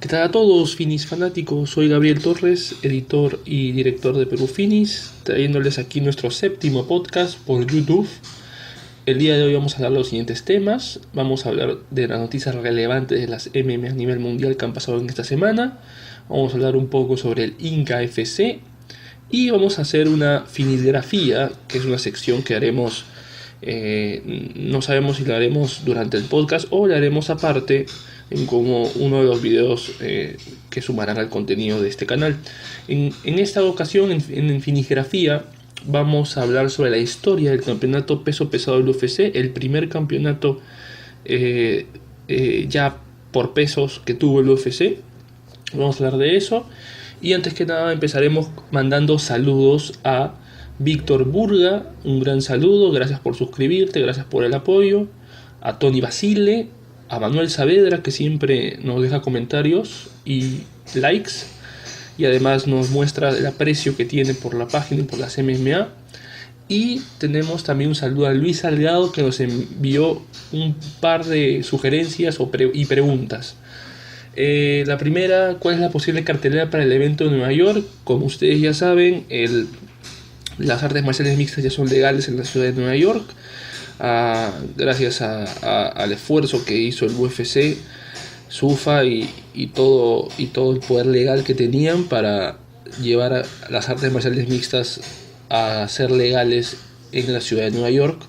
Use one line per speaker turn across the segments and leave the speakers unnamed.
¿Qué tal a todos, Finis fanáticos? Soy Gabriel Torres, editor y director de Perú Finis, trayéndoles aquí nuestro séptimo podcast por YouTube. El día de hoy vamos a hablar de los siguientes temas. Vamos a hablar de las noticias relevantes de las MMA a nivel mundial que han pasado en esta semana. Vamos a hablar un poco sobre el Inca FC. Y vamos a hacer una finisgrafía, que es una sección que haremos, no sabemos si la haremos durante el podcast o la haremos aparte como uno de los videos que sumarán al contenido de este canal. En esta ocasión, en finisgrafía, vamos a hablar sobre la historia del campeonato peso pesado del UFC, el primer campeonato ya por pesos que tuvo el UFC. Vamos a hablar de eso. Y antes que nada empezaremos mandando saludos a Víctor Burga, un gran saludo, gracias por suscribirte, gracias por el apoyo. A Tony Basile, a Manuel Saavedra, que siempre nos deja comentarios y likes, y además nos muestra el aprecio que tiene por la página y por las MMA. Y tenemos también un saludo a Luis Salgado, que nos envió un par de sugerencias y preguntas. La primera, ¿cuál es la posible cartelera para el evento de Nueva York? Como ustedes ya saben, las artes marciales mixtas ya son legales en la ciudad de Nueva York, gracias al esfuerzo que hizo el UFC, SUFA y todo el poder legal que tenían para llevar a las artes marciales mixtas a ser legales en la ciudad de Nueva York.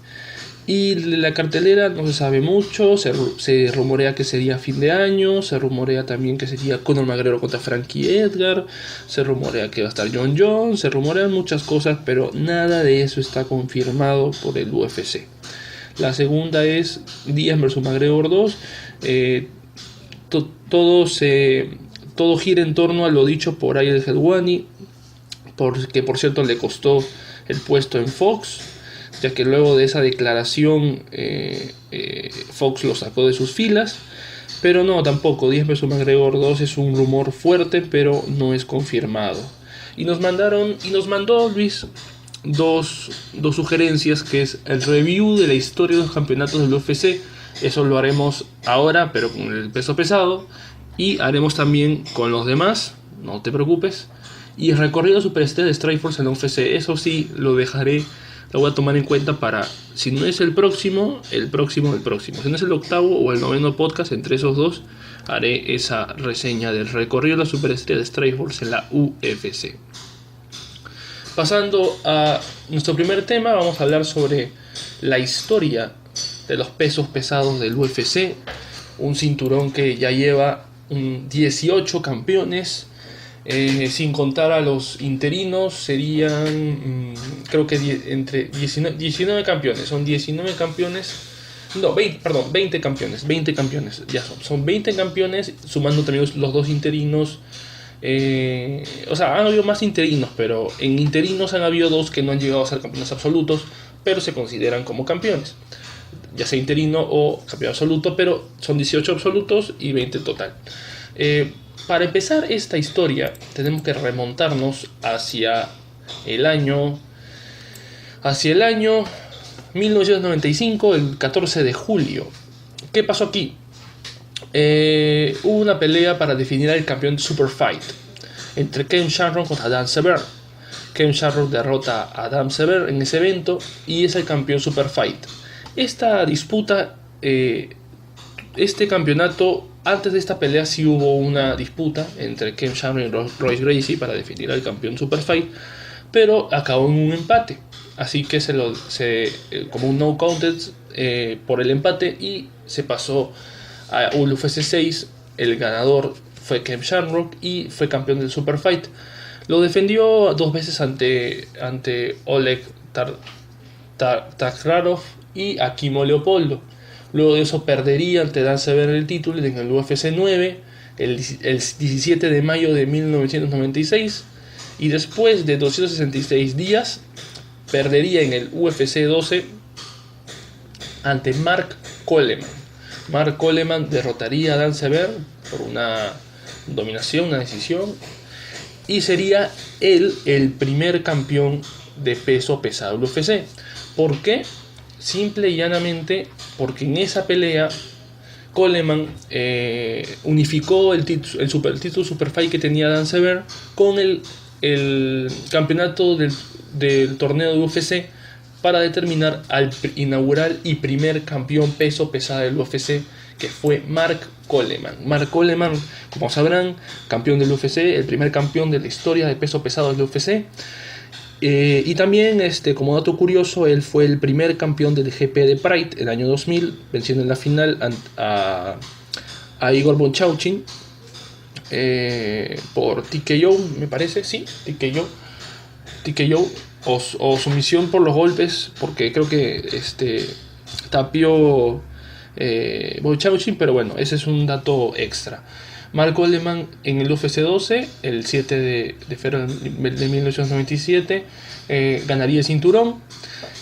Y la cartelera no se sabe mucho, se rumorea que sería fin de año, se rumorea también que sería Conor McGregor contra Frankie Edgar, se rumorea que va a estar Jon Jones, se rumorean muchas cosas, pero nada de eso está confirmado por el UFC. La segunda es Díaz vs McGregor 2, todo gira en torno a lo dicho por Ariel Helwani, que por cierto le costó el puesto en Fox, ya que luego de esa declaración Fox lo sacó de sus filas. Pero no, tampoco, Díaz vs McGregor 2 es un rumor fuerte, pero no es confirmado. Y nos mandó Luis dos sugerencias, que es el review de la historia de los campeonatos del UFC. Eso lo haremos ahora, pero con el peso pesado, y haremos también con los demás, no te preocupes. Y el recorrido superestrella de Strikeforce en la UFC, eso sí lo voy a tomar en cuenta para, si no es el próximo. Si no es el octavo o el noveno podcast, entre esos dos haré esa reseña del recorrido de la superestrella de Strikeforce en la UFC. Pasando a nuestro primer tema, vamos a hablar sobre la historia de los pesos pesados del UFC. Un cinturón que ya lleva 18 campeones. Sin contar a los interinos, serían creo que entre 19 campeones. Son 19 campeones. No, 20 campeones. 20 campeones. Ya son 20 campeones, sumando también los dos interinos. O sea, han habido más interinos, pero en interinos han habido dos que no han llegado a ser campeones absolutos, pero se consideran como campeones, ya sea interino o campeón absoluto, pero son 18 absolutos y 20 total. Para empezar esta historia tenemos que remontarnos hacia el año 1995, el 14 de julio. ¿Qué pasó aquí? Hubo una pelea para definir al campeón de Super Fight entre Ken Shamrock contra Dan Severn. Ken Shamrock derrota a Dan Severn en ese evento y es el campeón Super Fight. Esta disputa, este campeonato, antes de esta pelea sí hubo una disputa entre Ken Shamrock y Royce Gracie para definir al campeón Super Fight, pero acabó en un empate. Así que como un no contest por el empate, y se pasó a UFC 6. El ganador fue Ken Shamrock y fue campeón del Super Fight. Lo defendió 2 veces ante Oleg Taktarov y Akimo Leopoldo. Luego de eso perdería ante Dan Severn el título en el UFC 9 el 17 de mayo de 1996, y después de 266 días perdería en el UFC 12 ante Mark Coleman. Mark Coleman derrotaría a Dan Severn por una dominación, una decisión, y sería él el primer campeón de peso pesado del UFC. ¿Por qué? Simple y llanamente porque en esa pelea Coleman unificó el título Superfight que tenía Dan Severn con el campeonato del torneo de UFC para determinar al inaugural y primer campeón peso pesado del UFC, que fue Mark Coleman. Mark Coleman, como sabrán, campeón del UFC, el primer campeón de la historia de peso pesado del UFC. Y también, como dato curioso, él fue el primer campeón del GP de Pride el año 2000, venciendo en la final a Igor Bonchauchin por TKO, me parece, sí, TKO o sumisión por los golpes, porque creo que tapió Bonchauchin, pero bueno, ese es un dato extra. Mark Coleman en el UFC 12, el 7 de febrero de 1997, ganaría el cinturón.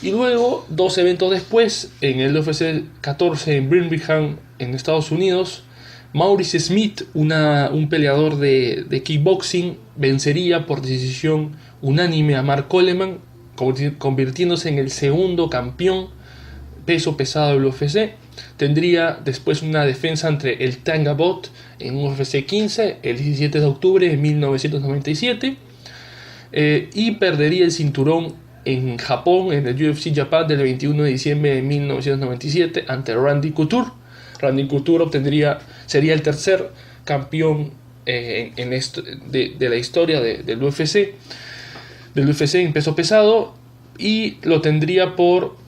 Y luego, 2 eventos después, en el UFC 14 en Birmingham, en Estados Unidos, Maurice Smith, un peleador de kickboxing, vencería por decisión unánime a Mark Coleman, convirtiéndose en el segundo campeón peso pesado del UFC. Tendría después una defensa entre el Tanga Bot en UFC 15 el 17 de octubre de 1997 y perdería el cinturón en Japón, en el UFC Japan del 21 de diciembre de 1997 ante Randy Couture. Randy Couture sería el tercer campeón de la historia del UFC en peso pesado, y lo tendría por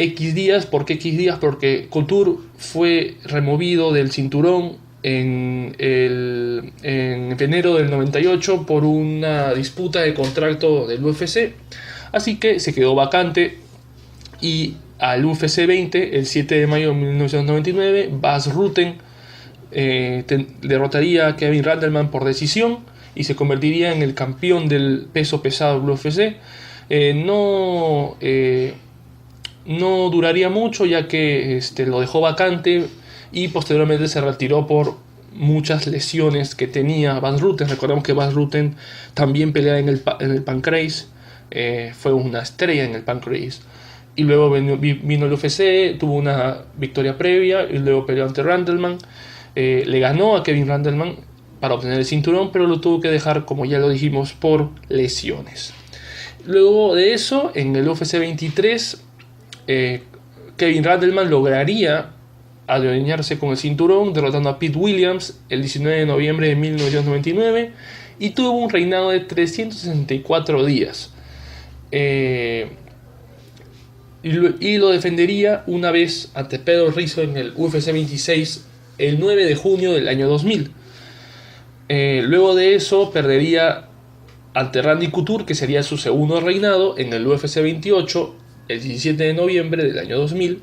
X días. ¿Por qué X días? Porque Couture fue removido del cinturón en enero del 98 por una disputa de contrato del UFC, así que se quedó vacante, y al UFC 20, el 7 de mayo de 1999, Bas Rutten derrotaría a Kevin Randleman por decisión y se convertiría en el campeón del peso pesado del UFC. No duraría mucho, ya que lo dejó vacante y posteriormente se retiró por muchas lesiones que tenía Bas Rutten. Recordemos que Bas Rutten también peleaba en el Pancrase, fue una estrella en el Pancrase, y luego vino el UFC, tuvo una victoria previa y luego peleó ante Randleman, le ganó a Kevin Randleman para obtener el cinturón, pero lo tuvo que dejar, como ya lo dijimos, por lesiones. Luego de eso, en el UFC 23, Kevin Randleman lograría adueñarse con el cinturón, derrotando a Pete Williams el 19 de noviembre de 1999, y tuvo un reinado de 364 días. Y lo defendería una vez ante Pedro Rizzo en el UFC 26 el 9 de junio del año 2000. Luego de eso perdería ante Randy Couture, que sería su segundo reinado, en el UFC 28 el 17 de noviembre del año 2000,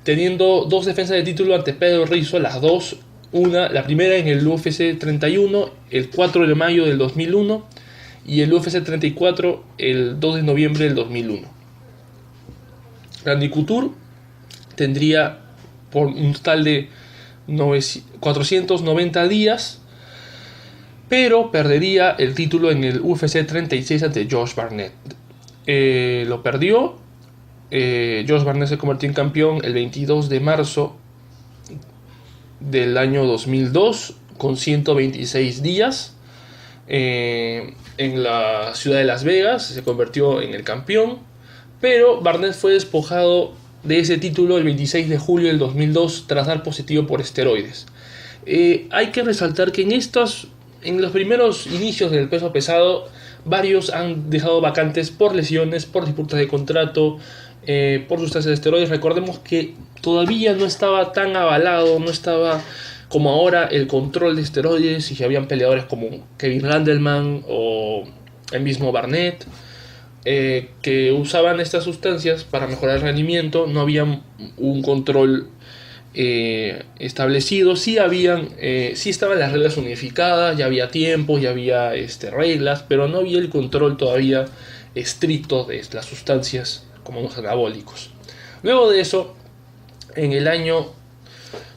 teniendo 2 defensas de título ante Pedro Rizzo, la primera en el UFC 31 el 4 de mayo del 2001 y el UFC 34 el 2 de noviembre del 2001. Randy Couture tendría por un total de 490 días, pero perdería el título en el UFC 36 ante Josh Barnett. Lo perdió. Josh Barnett se convirtió en campeón el 22 de marzo del año 2002 con 126 días. En la ciudad de Las Vegas se convirtió en el campeón, pero Barnett fue despojado de ese título el 26 de julio del 2002 tras dar positivo por esteroides. Hay que resaltar que en los primeros inicios del peso pesado, varios han dejado vacantes por lesiones, por disputas de contrato, por sustancias de esteroides. Recordemos que todavía no estaba tan avalado, no estaba como ahora el control de esteroides, y habían peleadores como Kevin Randleman o el mismo Barnett que usaban estas sustancias para mejorar el rendimiento. No había un control establecido. Sí estaban las reglas unificadas, ya había tiempos, ya había reglas, pero no había el control todavía estricto de las sustancias como los anabólicos. Luego de eso, en el año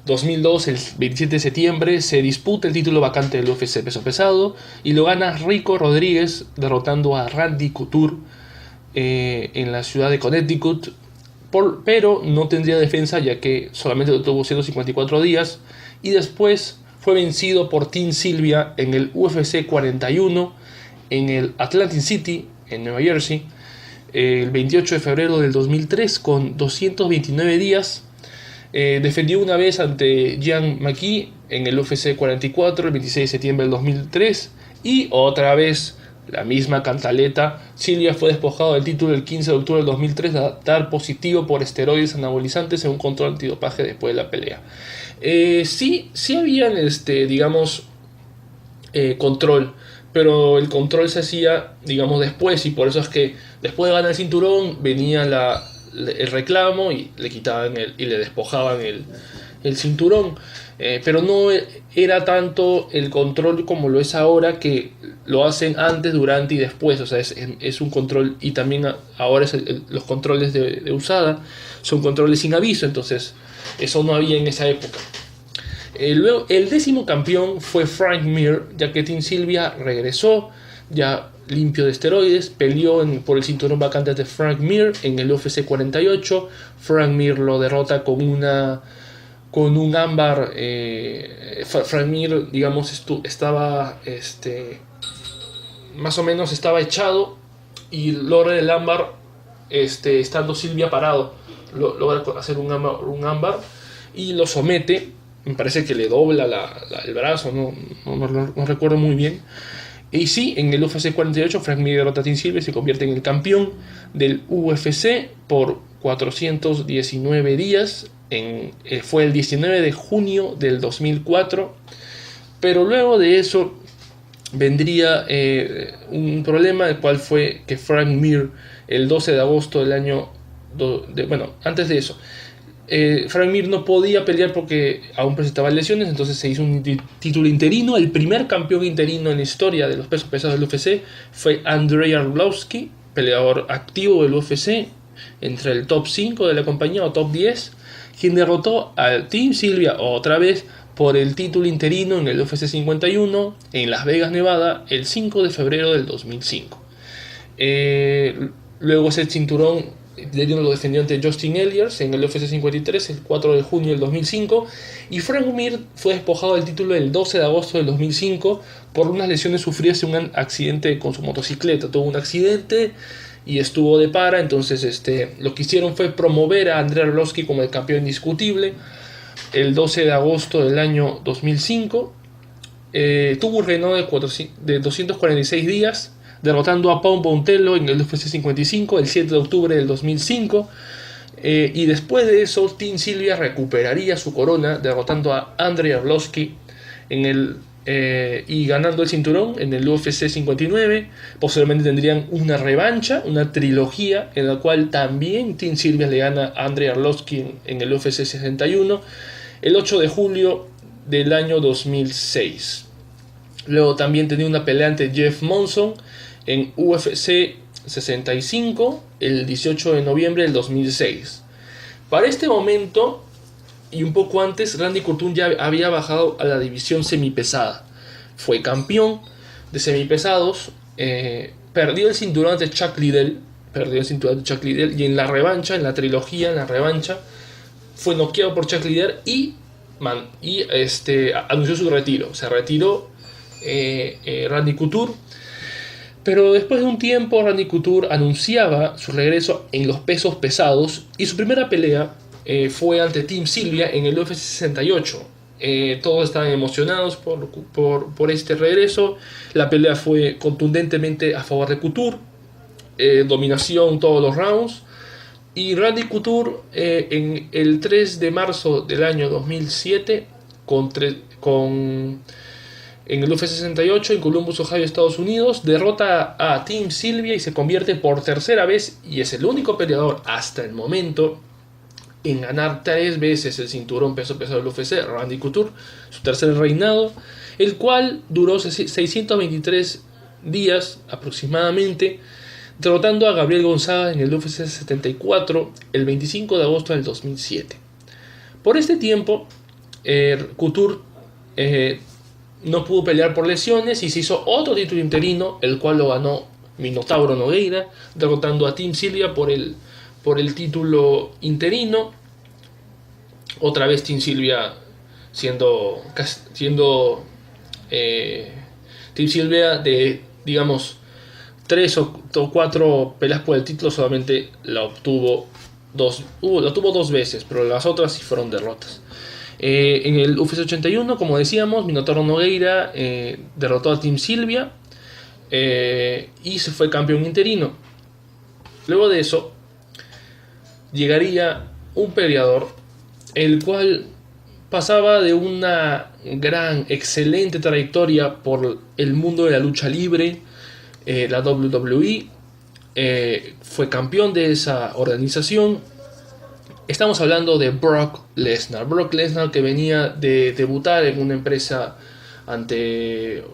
2002, el 27 de septiembre, se disputa el título vacante del UFC peso pesado y lo gana Rico Rodríguez, derrotando a Randy Couture en la ciudad de Connecticut pero no tendría defensa ya que solamente tuvo 154 días y después fue vencido por Team Sylvia en el UFC 41 en el Atlantic City, en Nueva Jersey, el 28 de febrero del 2003 con 229 días. Defendió una vez ante Jean McKee en el UFC 44 el 26 de septiembre del 2003 y otra vez la misma cantaleta. Sylvia fue despojado del título el 15 de octubre del 2003 de dar positivo por esteroides anabolizantes en un control antidopaje después de la pelea. Sí habían, digamos, control, pero el control se hacía, digamos, después, y por eso es que después de ganar el cinturón venía el reclamo y le quitaban y le despojaban el cinturón. Pero no era tanto el control como lo es ahora, que lo hacen antes, durante y después. O sea, es un control, y también ahora los controles de USADA son controles sin aviso, entonces eso no había en esa época. Luego, el 10º campeón fue Frank Mir, ya que Team Sylvia regresó ya limpio de esteroides, peleó por el cinturón vacante de Frank Mir en el UFC 48. Frank Mir lo derrota con un ámbar. Frank Mir, digamos, estaba más o menos estaba echado y logra el ámbar estando Sylvia parado. Logra hacer un ámbar y lo somete. Me parece que le dobla el brazo, no recuerdo muy bien. Y sí, en el UFC 48 Frank Mir derrota a Team Sylvia y se convierte en el campeón del UFC por 419 días. Fue el 19 de junio del 2004. Pero luego de eso vendría un problema, el cual fue que Frank Mir, el 12 de agosto del año... antes de eso, Frank Mir no podía pelear porque aún presentaba lesiones, entonces se hizo un título interino. El primer campeón interino en la historia de los pesos pesados del UFC fue Andrei Arlovski, peleador activo del UFC, entre el top 5 de la compañía o top 10, quien derrotó al Team Sylvia otra vez por el título interino en el UFC 51 en Las Vegas, Nevada, el 5 de febrero del 2005. Luego ese cinturón lo defendió ante Justin Elias en el UFC 53 el 4 de junio del 2005, y Frank Mir fue despojado del título el 12 de agosto del 2005 por unas lesiones sufridas en un accidente con su motocicleta. Tuvo un accidente y estuvo de para, entonces lo que hicieron fue promover a Andrei Arlovski como el campeón indiscutible el 12 de agosto del año 2005. Tuvo un reinado de 246 días, derrotando a Paul Bontelo en el UFC 55 el 7 de octubre del 2005. Y después de eso, Team Sylvia recuperaría su corona, derrotando a Andrei Arlovski y ganando el cinturón en el UFC 59. Posteriormente tendrían una revancha, una trilogía, en la cual también Team Sylvia le gana a Andrei Arlovski en el UFC 61 el 8 de julio del año 2006. Luego también tenía una pelea ante Jeff Monson en UFC 65 el 18 de noviembre del 2006. Para este momento y un poco antes, Randy Couture ya había bajado a la división semipesada. Fue campeón de semipesados, perdió el cinturón ante Chuck Liddell, y en la revancha, en la revancha, fue noqueado por Chuck Liddell y anunció su retiro. Se retiró Randy Couture. Pero después de un tiempo, Randy Couture anunciaba su regreso en los pesos pesados, y su primera pelea fue ante Team Sylvia en el UFC 68. Todos estaban emocionados por este regreso. La pelea fue contundentemente a favor de Couture, dominación todos los rounds. Y Randy Couture en el 3 de marzo del año 2007 en el UFC 68 en Columbus, Ohio, Estados Unidos, derrota a Team Sylvia y se convierte por tercera vez, y es el único peleador hasta el momento en ganar 3 veces el cinturón peso pesado del UFC, Randy Couture, su tercer reinado, el cual duró 623 días aproximadamente, derrotando a Gabriel Gonzaga en el UFC 74 el 25 de agosto del 2007. Por este tiempo, Couture no pudo pelear por lesiones y se hizo otro título interino, el cual lo ganó Minotauro Nogueira, derrotando a Team Sylvia por por el título interino. Otra vez Team Sylvia siendo Team Sylvia de, digamos, 3 o 4 peleas por el título, solamente la tuvo dos veces, pero las otras sí fueron derrotas. En el UFC 81, como decíamos, Minotauro Nogueira derrotó a Team Sylvia y se fue campeón interino. Luego de eso llegaría un peleador el cual pasaba de una gran, excelente trayectoria por el mundo de la lucha libre, la WWE, fue campeón de esa organización. Estamos hablando de Brock Lesnar. Brock Lesnar, que venía de debutar en una empresa ante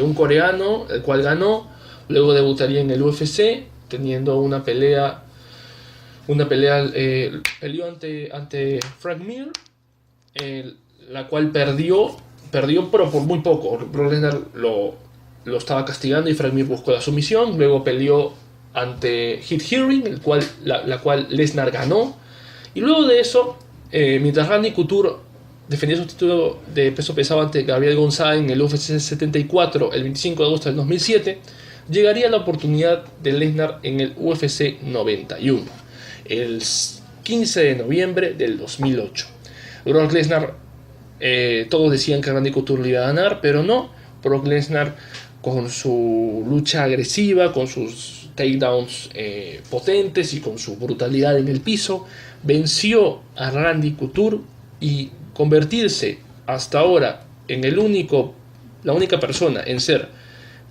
un coreano, el cual ganó. Luego debutaría en el UFC, teniendo una pelea. Peleó ante Frank Mir, la cual perdió, pero por muy poco. Brock Lesnar lo estaba castigando y Frank Mir buscó la sumisión. Luego peleó ante Heath Herring, la cual Lesnar ganó. Y luego de eso, mientras Randy Couture defendía su título de peso pesado ante Gabriel González en el UFC 74 el 25 de agosto del 2007, llegaría la oportunidad de Lesnar en el UFC 91, el 15 de noviembre del 2008. Brock Lesnar, todos decían que Randy Couture le iba a ganar, pero no. Brock Lesnar, con su lucha agresiva, con sus takedowns potentes y con su brutalidad en el piso, venció a Randy Couture y convertirse hasta ahora en la única persona en ser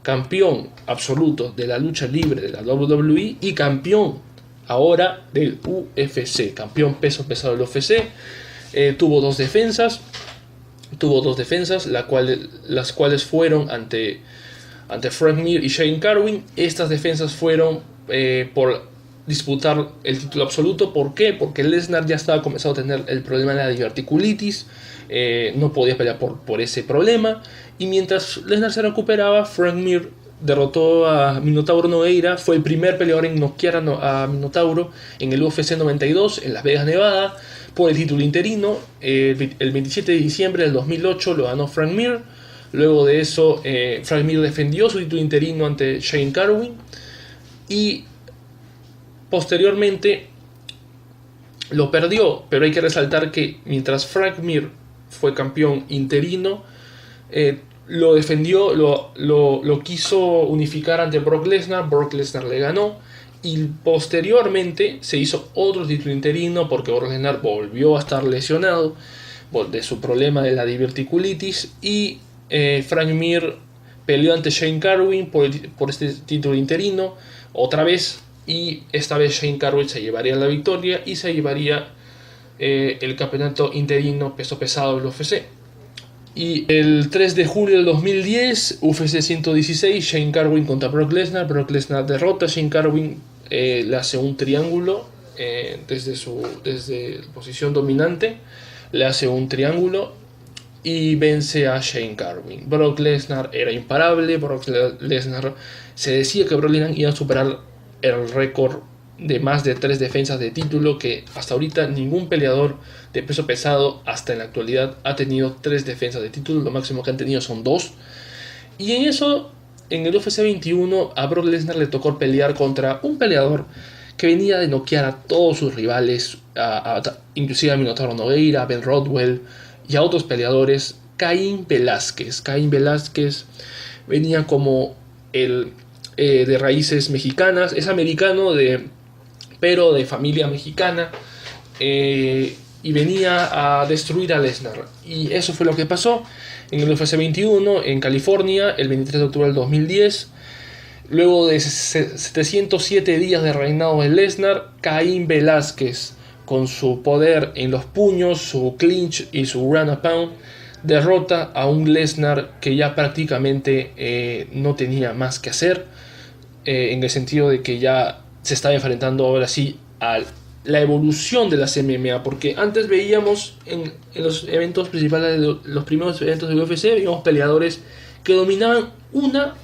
campeón absoluto de la lucha libre de la WWE y campeón ahora del UFC, campeón peso pesado del UFC. Tuvo dos defensas, las cuales fueron ante Frank Mir y Shane Carwin. Estas defensas fueron por disputar el título absoluto. ¿Por qué? Porque Lesnar ya estaba comenzando a tener el problema de la diverticulitis, no podía pelear por ese problema, y mientras Lesnar se recuperaba, Frank Mir derrotó a Minotauro Nogueira. Fue el primer peleador en noquear a Minotauro en el UFC 92 en Las Vegas, Nevada, por el título interino. El 27 de diciembre del 2008 lo ganó Frank Mir. Luego de eso, Frank Mir defendió su título interino ante Shane Carwin y posteriormente lo perdió. Pero hay que resaltar que mientras Frank Mir fue campeón interino, lo defendió, lo quiso unificar ante Brock Lesnar. Brock Lesnar le ganó y posteriormente se hizo otro título interino porque Brock Lesnar volvió a estar lesionado de su problema de la diverticulitis y Frank Mir peleó ante Shane Carwin por este título interino otra vez, y esta vez Shane Carwin se llevaría la victoria y se llevaría el campeonato interino peso pesado del UFC. Y el 3 de julio del 2010, UFC 116, Shane Carwin contra Brock Lesnar. Brock Lesnar derrota a Shane Carwin, le hace un triángulo desde posición dominante, le hace un triángulo y vence a Shane Carwin. Brock Lesnar era imparable. Brock Lesnar, se decía que Brock Lesnar iba a superar el récord de más de 3 defensas de título, que hasta ahorita ningún peleador de peso pesado hasta en la actualidad ha tenido 3 defensas de título. Lo máximo que han tenido son 2. Y en eso, en el UFC 21, a Brock Lesnar le tocó pelear contra un peleador que venía de noquear a todos sus rivales, inclusive a Minotauro Nogueira, a Ben Rothwell y a otros peleadores. Caín Velázquez. Caín Velázquez venía como de raíces mexicanas, es americano pero de familia mexicana, y venía a destruir a Lesnar. Y eso fue lo que pasó en el UFC 21 en California el 23 de octubre del 2010. Luego de 707 días de reinado de Lesnar, Caín Velázquez, con su poder en los puños, su clinch y su ground and pound, derrota a un Lesnar que ya prácticamente no tenía más que hacer, en el sentido de que ya se estaba enfrentando ahora sí a la evolución de las MMA, porque antes veíamos en los eventos principales, los primeros eventos de UFC, veíamos peleadores que dominaban una,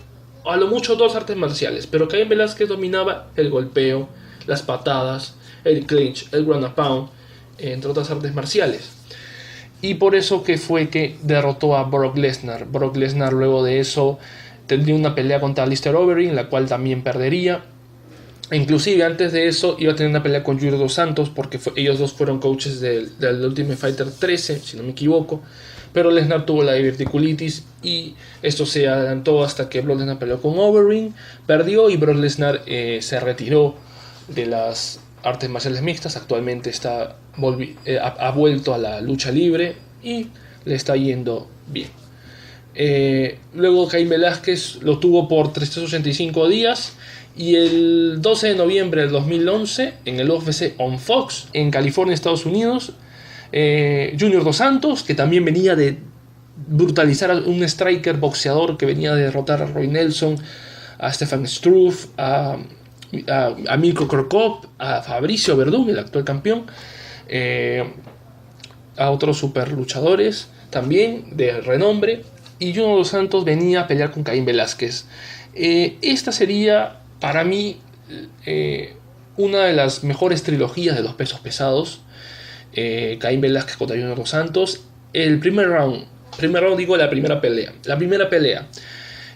a lo mucho 2 artes marciales, pero Caín Velázquez dominaba el golpeo, las patadas, el clinch, el ground and pound, entre otras artes marciales. Y por eso que fue que derrotó a Brock Lesnar. Brock Lesnar luego de eso tendría una pelea contra Alistair Overeem, la cual también perdería. Inclusive antes de eso iba a tener una pelea con Junior Dos Santos, porque ellos dos fueron coaches del Ultimate Fighter 13, si no me equivoco. Pero Lesnar tuvo la diverticulitis y esto se adelantó hasta que Brock Lesnar peleó con Overeem, perdió y Brock Lesnar se retiró de las artes marciales mixtas. Actualmente ha vuelto a la lucha libre y le está yendo bien. Luego Caín Velázquez lo tuvo por 385 días y el 12 de noviembre del 2011 en el UFC on Fox en California, Estados Unidos, Junior Dos Santos, que también venía de brutalizar a un striker boxeador que venía de derrotar a Roy Nelson, a Stefan Struve, a Mirko Cro Cop, a Fabricio Werdum, el actual campeón, a otros super luchadores también de renombre, y Junior Dos Santos venía a pelear con Caín Velázquez. Esta sería para mí una de las mejores trilogías de los pesos pesados. Caín Velázquez contra Junior Dos Santos. El primer round digo la primera pelea.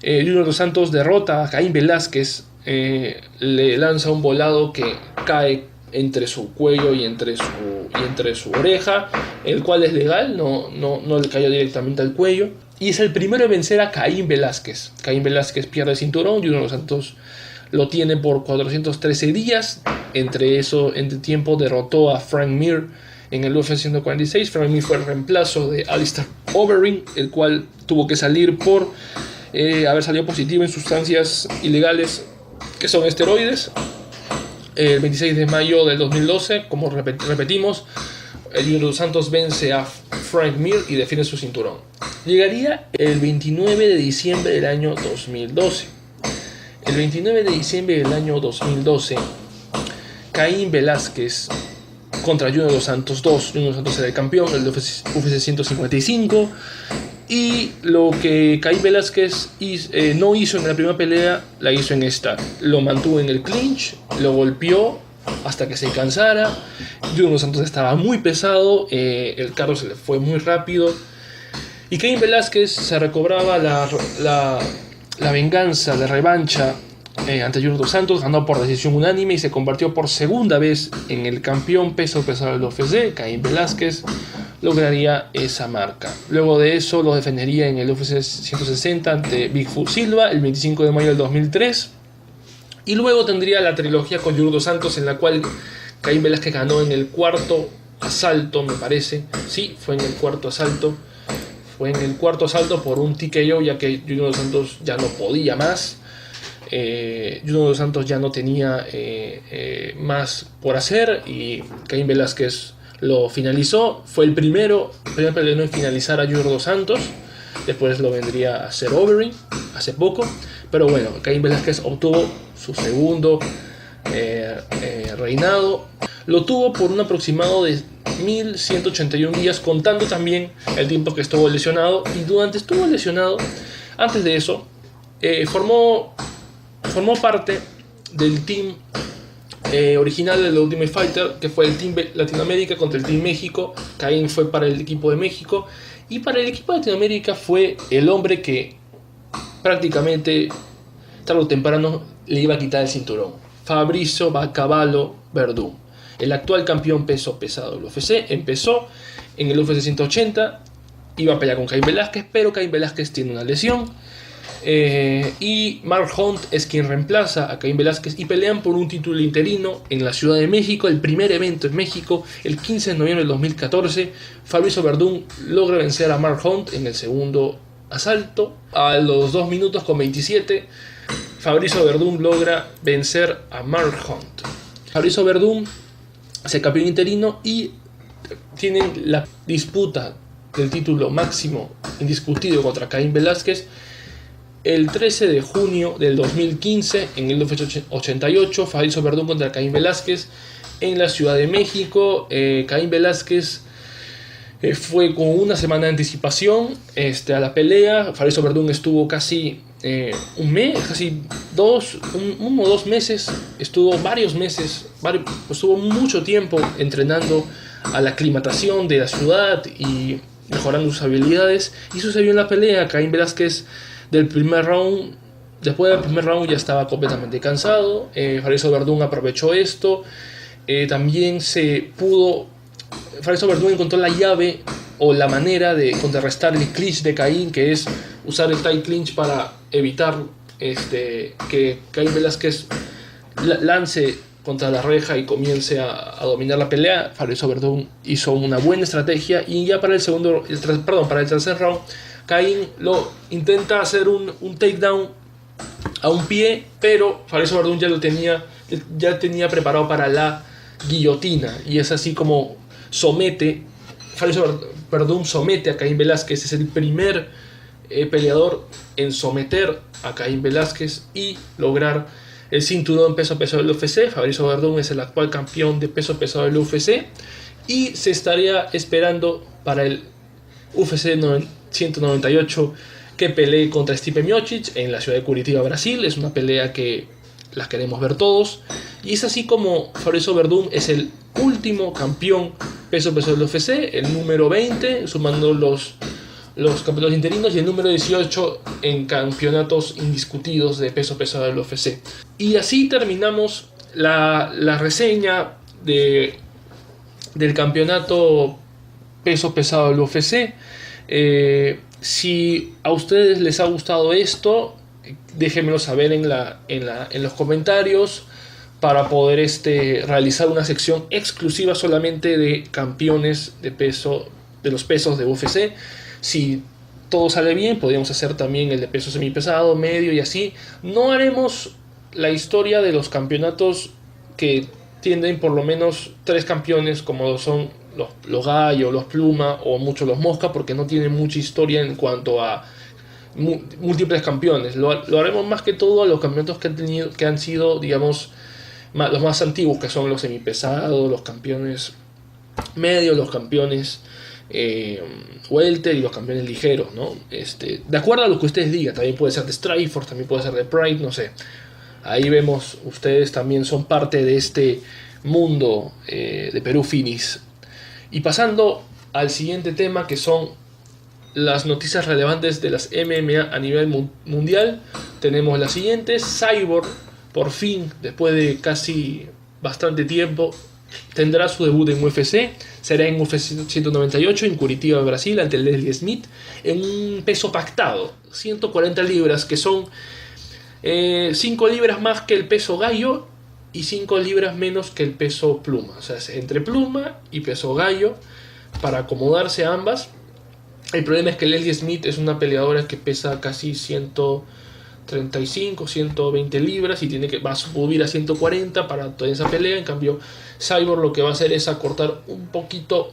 Junior Dos Santos derrota a Caín Velázquez, le lanza un volado que cae entre su cuello y entre su oreja, el cual es legal, no le cayó directamente al cuello, y es el primero en vencer a Caín Velázquez. Caín Velázquez pierde el cinturón, Junior Dos Santos lo tiene por 413 días. Entre tiempo derrotó a Frank Mir en el UFC 146. Frank Mir fue el reemplazo de Alistair Overeem, el cual tuvo que salir por haber salido positivo en sustancias ilegales que son esteroides. El 26 de mayo del 2012, como repetimos, Junior Dos Santos vence a Frank Mir y defiende su cinturón. Llegaría el 29 de diciembre del año 2012. El 29 de diciembre del año 2012, Caín Velázquez contra Junior Dos Santos 2. Junior Dos Santos era el campeón del UFC 155. Y lo que Caín Velázquez no hizo en la primera pelea, la hizo en esta. Lo mantuvo en el clinch, lo golpeó hasta que se cansara. Junior Dos Santos estaba muy pesado, el carro se le fue muy rápido. Y Caín Velázquez se recobraba la venganza, la revancha ante Junior Dos Santos, ganó por decisión unánime y se convirtió por segunda vez en el campeón peso pesado del UFC. Caín Velázquez lograría esa marca. Luego de eso lo defendería en el UFC 160 ante Bigfoot Silva el 25 de mayo del 2003. Y luego tendría la trilogía con Junior Dos Santos, en la cual Caín Velázquez ganó en el cuarto asalto, me parece. Sí, fue en el cuarto asalto. Fue en el cuarto asalto por un TKO, ya que Junior Dos Santos ya no podía más. Junior Dos Santos ya no tenía más por hacer y Caín Velázquez lo finalizó. Fue el primer peleador en finalizar a Junior Dos Santos. Después lo vendría a hacer Overeem hace poco. Pero bueno, Caín Velázquez obtuvo su segundo reinado. Lo tuvo por un aproximado de 1181 días, contando también el tiempo que estuvo lesionado. Y durante estuvo lesionado, antes de eso, formó parte del team original del Ultimate Fighter, que fue el Team Latinoamérica contra el Team México. Caín fue para el equipo de México, y para el equipo de Latinoamérica fue el hombre que prácticamente tarde o temprano le iba a quitar el cinturón: Fabricio Cavallo Werdum, el actual campeón peso pesado del UFC. Empezó en el UFC 180, iba a pelear con Caín Velázquez, pero Caín Velázquez tiene una lesión. Y Mark Hunt es quien reemplaza a Caín Velázquez y pelean por un título interino en la Ciudad de México. El primer evento en México, el 15 de noviembre del 2014, Fabricio Werdum logra vencer a Mark Hunt en el segundo asalto. A los 2 minutos con 27, Fabricio Werdum logra vencer a Mark Hunt. Fabricio Werdum se campeón interino y tienen la disputa del título máximo indiscutido contra Caín Velázquez el 13 de junio del 2015 en el UFC 88. Fabricio Werdum contra Caín Velázquez en la Ciudad de México. Caín Velázquez Fue con una semana de anticipación a la pelea. Fabricio Werdum estuvo casi un mes, casi uno o dos meses, estuvo varios meses, estuvo mucho tiempo entrenando a la aclimatación de la ciudad y mejorando sus habilidades. Y sucedió en la pelea. Caín Velázquez después del primer round ya estaba completamente cansado. Fabricio Werdum aprovechó esto. También Fabricio Werdum encontró la llave o la manera de contrarrestar el clinch de Caín, que es usar el tight clinch para evitar que Caín Velázquez lance contra la reja y comience a dominar la pelea. Fabricio Werdum hizo una buena estrategia y ya para el tercer round, Caín intenta hacer un takedown a un pie, pero Fabricio Werdum ya tenía preparado para la guillotina, y es así como Fabricio Werdum somete a Caín Velázquez. Es el primer peleador en someter a Caín Velázquez y lograr el cinturón peso pesado del UFC. Fabricio Werdum es el actual campeón de peso pesado del UFC y se estaría esperando para el UFC 198 que pelee contra Stipe Miocic en la ciudad de Curitiba, Brasil. Es una pelea que la queremos ver todos, y es así como Fabricio Werdum es el último campeón peso pesado del UFC, el número 20 sumando los campeonatos interinos, y el número 18 en campeonatos indiscutidos de peso pesado del UFC. Y así terminamos la reseña del campeonato peso pesado del UFC. Si a ustedes les ha gustado esto, déjenmelo saber en los comentarios para poder realizar una sección exclusiva solamente de campeones de los pesos de UFC. Si todo sale bien, podríamos hacer también el de peso semipesado, medio y así. No haremos la historia de los campeonatos que tienen por lo menos 3 campeones, como son los gallos, los pluma o muchos los mosca, porque no tienen mucha historia en cuanto a múltiples campeones. Lo haremos más que todo a los campeonatos que han sido, digamos, los más antiguos, que son los semipesados, los campeones medios, los campeones welter y los campeones ligeros, ¿no? De acuerdo a lo que ustedes digan. También puede ser de Strikeforce, también puede ser de Pride, no sé. Ahí vemos, ustedes también son parte de este mundo de Perú Finis. Y pasando al siguiente tema, que son las noticias relevantes de las MMA a nivel mundial, tenemos las siguientes. Cyborg, por fin, después de casi bastante tiempo, tendrá su debut en UFC. Será en UFC 198 en Curitiba, Brasil, ante Leslie Smith, en un peso pactado, 140 libras, que son 5 libras más que el peso gallo y 5 libras menos que el peso pluma. O sea, es entre pluma y peso gallo, para acomodarse a ambas. El problema es que Leslie Smith es una peleadora que pesa casi 135, 120 libras y va a subir a 140 para toda esa pelea. En cambio, Cyborg lo que va a hacer es acortar un poquito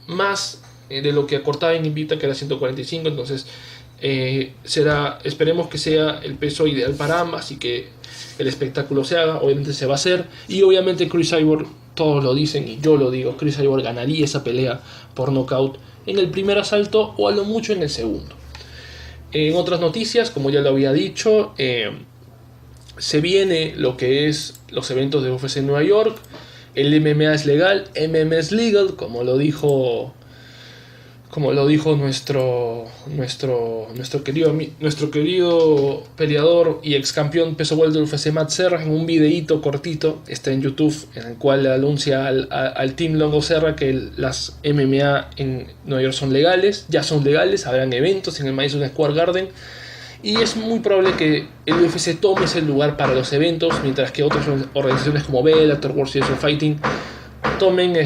más de lo que acortaba en Invicta, que era 145. Entonces esperemos que sea el peso ideal para ambas y que el espectáculo se haga. Obviamente se va a hacer, y obviamente Cris Cyborg, todos lo dicen y yo lo digo, Cris Cyborg ganaría esa pelea por nocaut en el primer asalto o a lo mucho en el segundo. En otras noticias, como ya lo había dicho, se viene lo que es los eventos de UFC en Nueva York. El MMA es legal, MMA es legal, como lo dijo nuestro querido peleador y ex campeón peso welter del UFC, Matt Serra, en un videíto cortito, está en YouTube, en el cual le anuncia al Team Longo Serra que las MMA en Nueva York ya son legales, habrán eventos en el Madison Square Garden, y es muy probable que el UFC tome ese lugar para los eventos, mientras que otras organizaciones como Bellator, World Series of Fighting tomen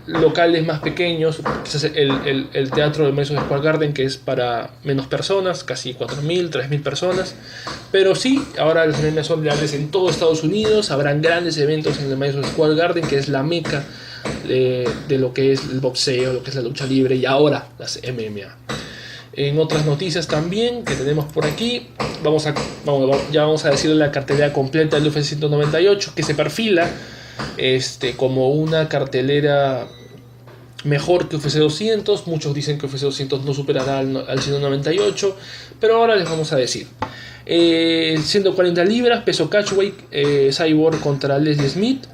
locales más pequeños, quizás el teatro del Madison Square Garden, que es para menos personas, casi 4.000, 3.000 personas. Pero sí, ahora las MMA son legales en todo Estados Unidos. Habrán grandes eventos en el Madison Square Garden, que es la meca de lo que es el boxeo, lo que es la lucha libre, y ahora las MMA. En otras noticias también que tenemos por aquí, ya vamos a decir la cartelera completa del UFC 198, que se perfila como una cartelera mejor que UFC 200. Muchos dicen que UFC 200 no superará al 198, pero ahora les vamos a decir. 140 libras, peso catchweight, Cyborg contra Leslie Smith.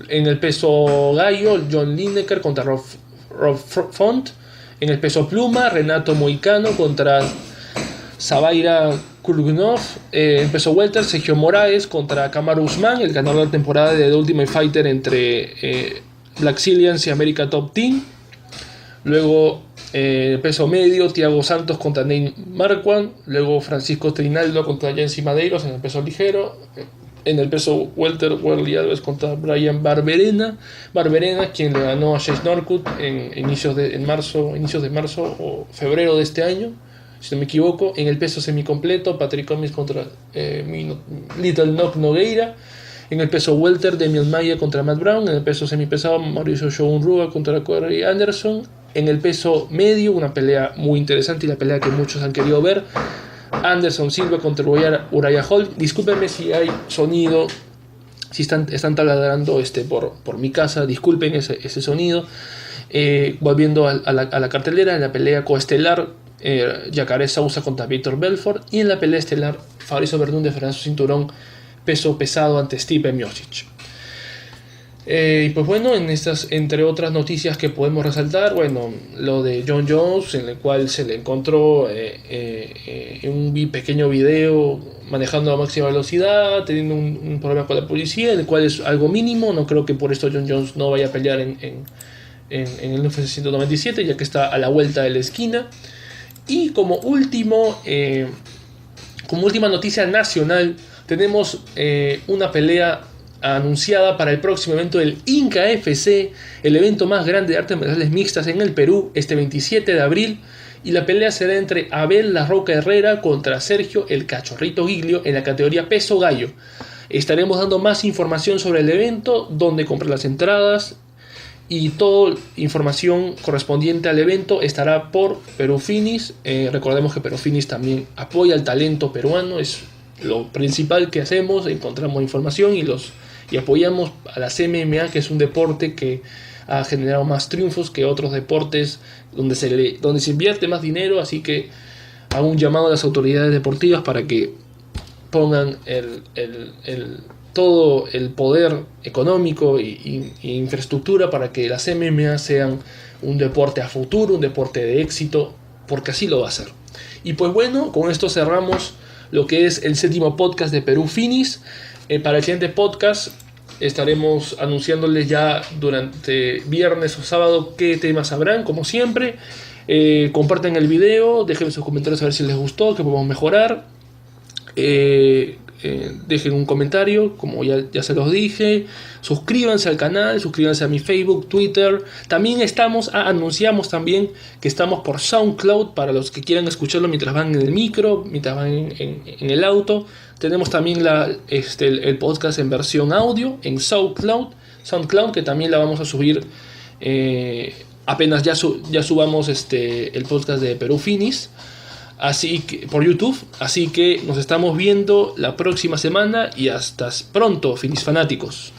En el peso gallo, John Lineker contra Rob Font. En el peso pluma, Renato Moicano contra Zabaira Kurgunov. En peso welter, Sergio Moraes contra Kamaru Usman, el ganador de la temporada de The Ultimate Fighter entre Black Zillions y America Top Team. Luego peso medio, Thiago Santos contra Nate Marquardt. Luego Francisco Trinaldo contra Yancy Madeiros en el peso ligero. En el peso welter, Wesley Alves contra Brian Barberena, quien le ganó a Chase Northcutt en inicios de marzo o febrero de este año, si no me equivoco. En el peso semicompleto, Patrick Cummins contra Little Knock Nogueira. En el peso welter, Demian Maia contra Matt Brown. En el peso semipesado, Mauricio Shogun Rua contra Corey Anderson. En el peso medio, una pelea muy interesante y la pelea que muchos han querido ver, Anderson Silva contra Uriah Hall. Discúlpenme si hay sonido, si están taladrando por mi casa, disculpen ese sonido. Volviendo a la cartelera, en la pelea coestelar, Jacare Souza contra Víctor Belfort, y en la pelea estelar, Fabrizio Verdún defenderá su cinturón peso pesado ante Stipe Miocic. Y pues bueno, en estas, entre otras noticias que podemos resaltar, bueno, lo de Jon Jones, en el cual se le encontró un pequeño video manejando a máxima velocidad, teniendo un problema con la policía, el cual es algo mínimo. No creo que por esto Jon Jones no vaya a pelear en el UFC 197, ya que está a la vuelta de la esquina. Y como última noticia nacional, tenemos una pelea anunciada para el próximo evento del Inca FC, el evento más grande de artes marciales mixtas en el Perú, este 27 de abril, y la pelea será entre Abel La Roca Herrera contra Sergio El Cachorrito Giglio en la categoría peso gallo. Estaremos dando más información sobre el evento, dónde comprar las entradas y toda información correspondiente al evento estará por Perú Finis. Recordemos que Perú Finis también apoya el talento peruano, es lo principal que hacemos, encontramos información y apoyamos a las MMA, que es un deporte que ha generado más triunfos que otros deportes donde se invierte más dinero. Así que hago un llamado a las autoridades deportivas para que pongan todo el poder económico y infraestructura para que las MMA sean un deporte a futuro, un deporte de éxito, porque así lo va a ser. Y pues bueno, con esto cerramos lo que es el 7º podcast de Perú Finis. Para el siguiente podcast estaremos anunciándoles ya durante viernes o sábado qué temas habrán, como siempre. Compartan el video, dejen sus comentarios a ver si les gustó, qué podemos mejorar. Dejen un comentario, como ya se los dije. Suscríbanse al canal, suscríbanse a mi Facebook, Twitter. También anunciamos también que estamos por SoundCloud para los que quieran escucharlo mientras van en el micro, mientras van en el auto. Tenemos también el podcast en versión audio en SoundCloud, que también la vamos a subir apenas ya subamos el podcast de Perú Finis, así que por YouTube. Así que nos estamos viendo la próxima semana y hasta pronto, Finis fanáticos.